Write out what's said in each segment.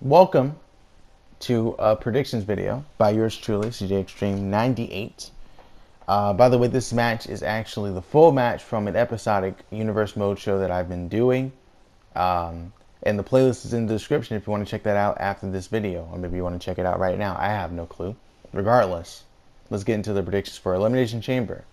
Welcome to a predictions video by yours truly, CJ Extreme 98. By the way, this match is actually the full match from an episodic Universe Mode show that I've been doing. And the playlist is in the description if you want to check that out after this video, or maybe you want to check it out right now. I have no clue. Regardless, let's get into the predictions for Elimination Chamber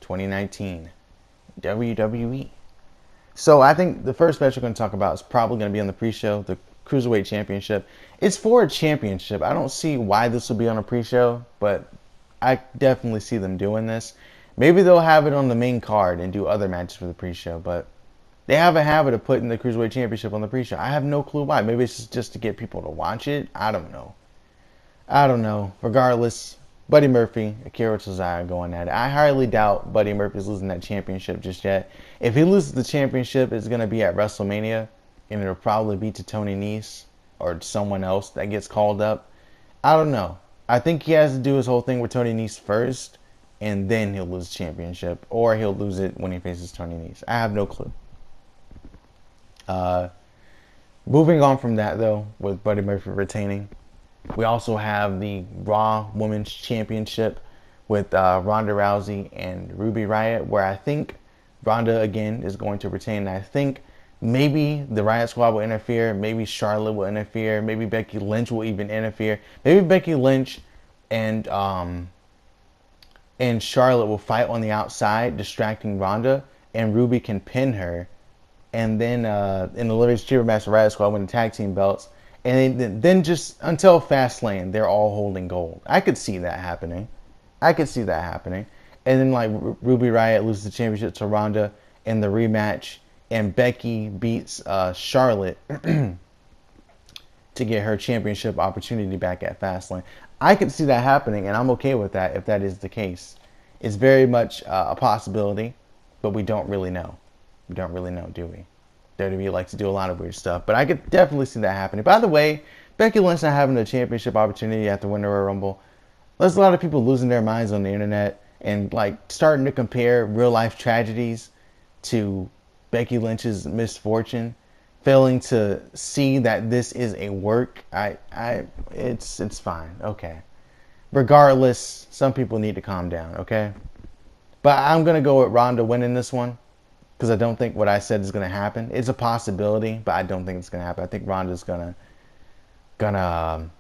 2019 WWE. So I think the first match we're going to talk about is probably going to be on the pre-show, the Cruiserweight Championship. It's for a championship. I don't see why this will be on a pre-show, but I definitely see them doing this. Maybe they'll have it on the main card and do other matches for the pre-show, but they have a habit of putting the Cruiserweight Championship on the pre-show. I have no clue why. Maybe it's just to get people to watch it. I don't know. Regardless, Buddy Murphy, Akira Tozawa going at it. I highly doubt Buddy Murphy's losing that championship just yet. If he loses the championship, it's going to be at WrestleMania, and it'll probably be to Tony Nese or someone else that gets called up. I don't know. I think he has to do his whole thing with Tony Nese first, and then he'll lose the championship, or he'll lose it when he faces Tony Nese. I have no clue. Moving on from that, though, with Buddy Murphy retaining, we also have the Raw Women's Championship with Ronda Rousey and Ruby Riott, where I think Ronda, again, is going to retain. I think maybe the Riott Squad will interfere. Maybe Charlotte will interfere. Maybe Becky Lynch will even interfere. Maybe Becky Lynch and Charlotte will fight on the outside, distracting Ronda, and Ruby can pin her. And then in the Elimination Chamber match, the Riott Squad win the tag team belts. And then just until Fastlane, they're all holding gold. I could see that happening. And then like Ruby Riott loses the championship to Ronda in the rematch, and Becky beats Charlotte to get her championship opportunity back at Fastlane. I could see that happening, and I'm okay with that if that is the case. It's very much a possibility, but we don't really know. We don't really know, do we? WWE likes to do a lot of weird stuff, but I could definitely see that happening. By the way, Becky Lynch not having a championship opportunity at the Winter Royal Rumble, there's a lot of people losing their minds on the internet and like starting to compare real life tragedies to Becky Lynch's misfortune, failing to see that this is a work. It's fine, okay. Regardless, some people need to calm down, okay. But I'm gonna go with Ronda winning this one, because I don't think what I said is going to happen. It's a possibility, but I don't think it's going to happen. I think Ronda's gonna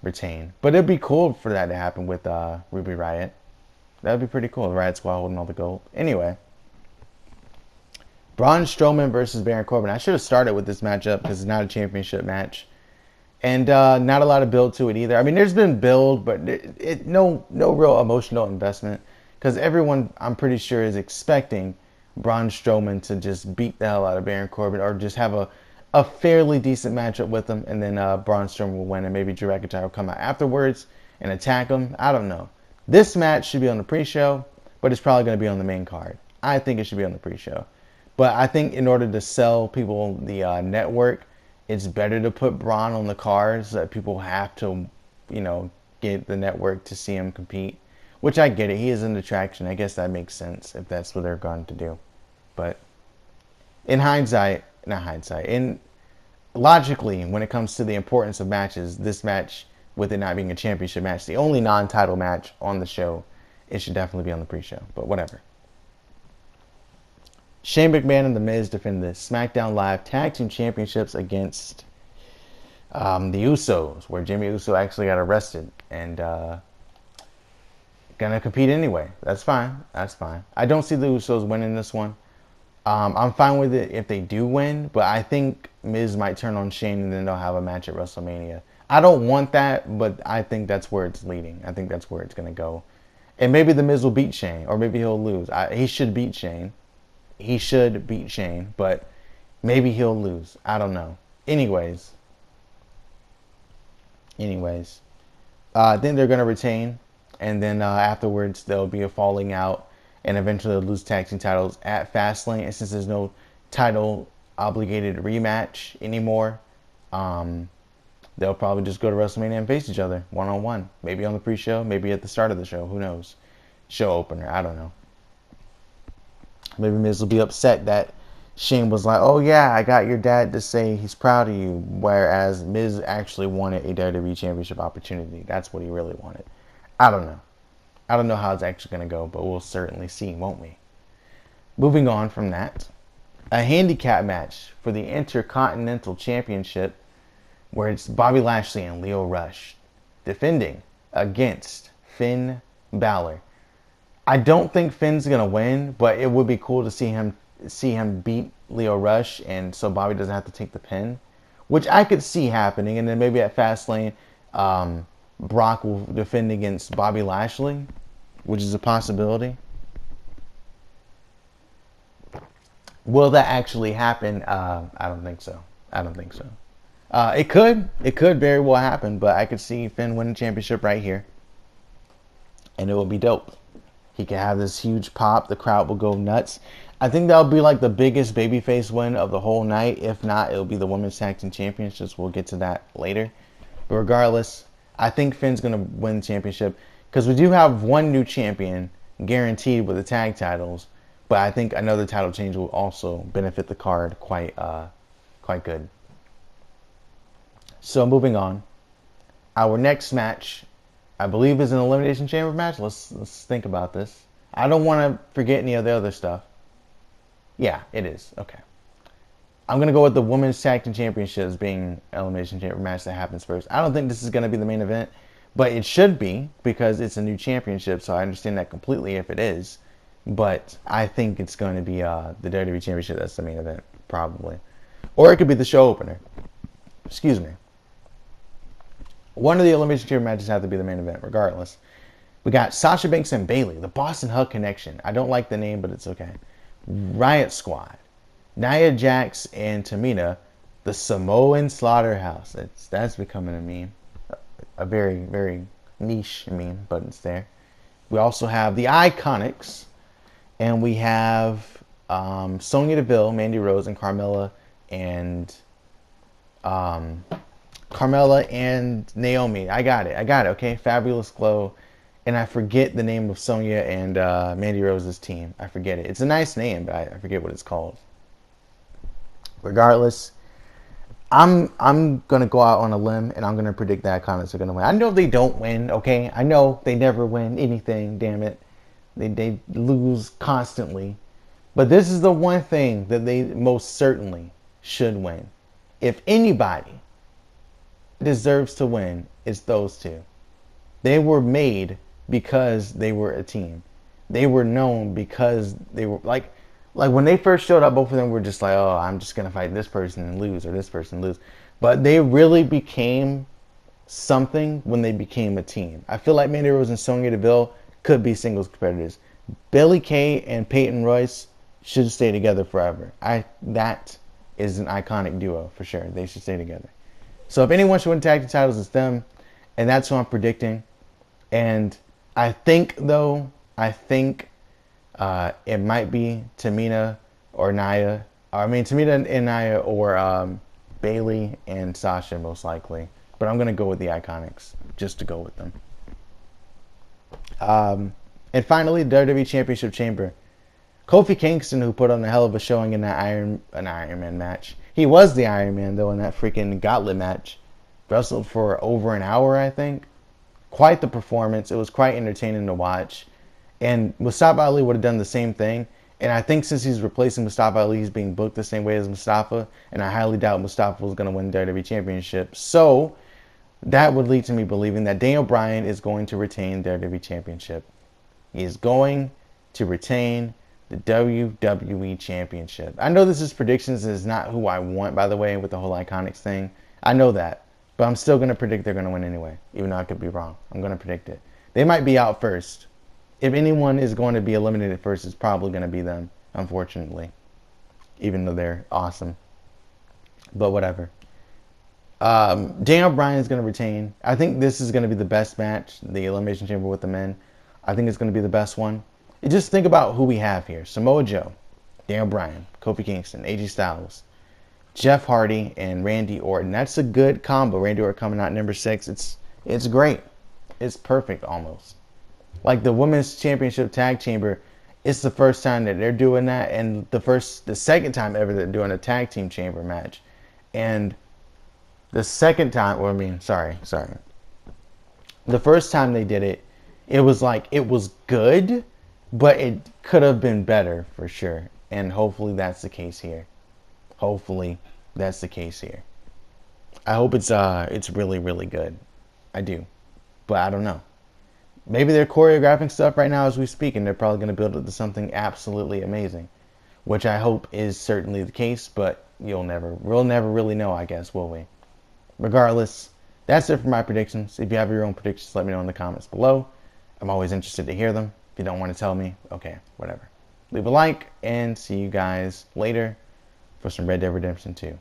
retain. But it'd be cool for that to happen with Ruby Riott. That'd be pretty cool. The Riott Squad holding all the gold. Anyway, Braun Strowman versus Baron Corbin. I should have started with this matchup because it's not a championship match, and not a lot of build to it either. I mean, there's been build, but no real emotional investment, because everyone, I'm pretty sure, is expecting Braun Strowman to just beat the hell out of Baron Corbin, or just have a fairly decent matchup with him, and then Braun Strowman will win, and maybe Drew McIntyre will come out afterwards and attack him. I don't know. This match should be on the pre-show, but it's probably going to be on the main card. I think it should be on the pre-show. But I think in order to sell people the network, it's better to put Braun on the card so that people have to, get the network to see him compete. Which I get it. He is an attraction. I guess that makes sense if that's what they're going to do. But in hindsight, logically, when it comes to the importance of matches, this match, with it not being a championship match, the only non-title match on the show, it should definitely be on the pre-show. But whatever. Shane McMahon and The Miz defend the SmackDown Live Tag Team Championships against the Usos, where Jimmy Uso actually got arrested and gonna compete anyway. That's fine. I don't see the Usos winning this one. I'm fine with it if they do win, but I think Miz might turn on Shane and then they'll have a match at WrestleMania. I don't want that, but I think that's where it's leading. I think that's where it's gonna go. And maybe the Miz will beat Shane, or maybe he'll lose. He should beat Shane. But maybe he'll lose. I don't know. Anyways, I think they're gonna retain. And then afterwards, there'll be a falling out, and eventually they'll lose tag team titles at Fastlane. And since there's no title obligated rematch anymore, they'll probably just go to WrestleMania and face each other one-on-one. Maybe on the pre-show, maybe at the start of the show. Who knows? Show opener. I don't know. Maybe Miz will be upset that Shane was like, "Oh yeah, I got your dad to say he's proud of you," whereas Miz actually wanted a WWE Championship opportunity. That's what he really wanted. I don't know. I don't know how it's actually going to go, but we'll certainly see, won't we? Moving on from that, a handicap match for the Intercontinental Championship where it's Bobby Lashley and Lio Rush defending against Finn Balor. I don't think Finn's gonna win, but it would be cool to see him beat Lio Rush, and so Bobby doesn't have to take the pin, which I could see happening. And then maybe at Fastlane, Brock will defend against Bobby Lashley, which is a possibility. Will that actually happen? I don't think so. I don't think so. It could. It could very well happen, but I could see Finn win the championship right here. And it would be dope. He could have this huge pop. The crowd will go nuts. I think that'll be like the biggest babyface win of the whole night. If not, it'll be the Women's Tag Team Championships. We'll get to that later. But regardless, I think Finn's going to win the championship because we do have one new champion guaranteed with the tag titles. But I think another title change will also benefit the card quite good. So moving on, our next match, I believe, is an Elimination Chamber match. Let's think about this. I don't want to forget any of the other stuff. Yeah, it is. Okay. I'm going to go with the Women's Tag Team Championships being Elimination Chamber match that happens first. I don't think this is going to be the main event, but it should be because it's a new championship, so I understand that completely if it is. But I think it's going to be the WWE Championship that's the main event, probably. Or it could be the show opener. Excuse me. One of the Elimination Chamber matches have to be the main event, regardless. We got Sasha Banks and Bayley, the Boston Hug Connection. I don't like the name, but it's okay. Riot Squad, Nia Jax and Tamina, the Samoan Slaughterhouse. That's becoming a meme. A very, very niche meme, but it's there. We also have the Iconics. And we have Sonya Deville, Mandy Rose, and Carmella and Naomi. I got it. Okay, Fabulous Glow, and I forget the name of Sonya and Mandy Rose's team. I forget it. It's a nice name, but I forget what it's called. Regardless, I'm gonna go out on a limb and I'm gonna predict that Iconics are gonna win. I know they don't win. Okay, I know they never win anything. Damn it. They lose constantly. But this is the one thing that they most certainly should win. If anybody deserves to win, it's those two. They were made because they were a team. They were known because they were like when they first showed up, both of them were just like, oh, I'm just going to fight this person and lose or this person and lose. But they really became something when they became a team. I feel like Mandy Rose and Sonya Deville could be singles competitors. Billie Kay and Peyton Royce should stay together forever. That is an iconic duo for sure. They should stay together. So if anyone should win tag team titles, it's them, and that's who I'm predicting. And I think it might be Tamina or Nia. Tamina and Nia or Bayley and Sasha most likely. But I'm gonna go with the Iconics just to go with them. And finally, the WWE Championship Chamber. Kofi Kingston, who put on a hell of a showing in that Iron Man match. He was the Iron Man, though, in that freaking gauntlet match. Wrestled for over an hour, I think. Quite the performance. It was quite entertaining to watch. And Mustafa Ali would have done the same thing. And I think since he's replacing Mustafa Ali, he's being booked the same way as Mustafa. And I highly doubt Mustafa was going to win the WWE Championship. So that would lead to me believing that Daniel Bryan is going to retain the WWE Championship. He is going to retain the WWE Championship. I know this is predictions. This is not who I want, by the way, with the whole Iconics thing. I know that. But I'm still going to predict they're going to win anyway, even though I could be wrong. I'm going to predict it. They might be out first. If anyone is going to be eliminated first, it's probably going to be them, unfortunately. Even though they're awesome. But whatever. Daniel Bryan is going to retain. I think this is going to be the best match, the Elimination Chamber with the men. I think it's going to be the best one. And just think about who we have here. Samoa Joe, Daniel Bryan, Kofi Kingston, AJ Styles, Jeff Hardy, and Randy Orton. That's a good combo. Randy Orton coming out number 6. It's great. It's perfect almost. Like the Women's Championship Tag Chamber, It's the first time that they're doing that, and the second time ever they're doing a tag team chamber match, and the second time, or I mean, sorry, the first time they did it, it was like it was good, but it could have been better for sure, and hopefully that's the case here. Hopefully that's the case here. I hope it's really really good. I do, but I don't know. Maybe they're choreographing stuff right now as we speak, and they're probably going to build it to something absolutely amazing, which I hope is certainly the case. But we'll never really know, I guess, will we? Regardless, that's it for my predictions. If you have your own predictions, let me know in the comments below. I'm always interested to hear them. If you don't want to tell me, okay, whatever. Leave a like, and see you guys later for some Red Dead Redemption 2.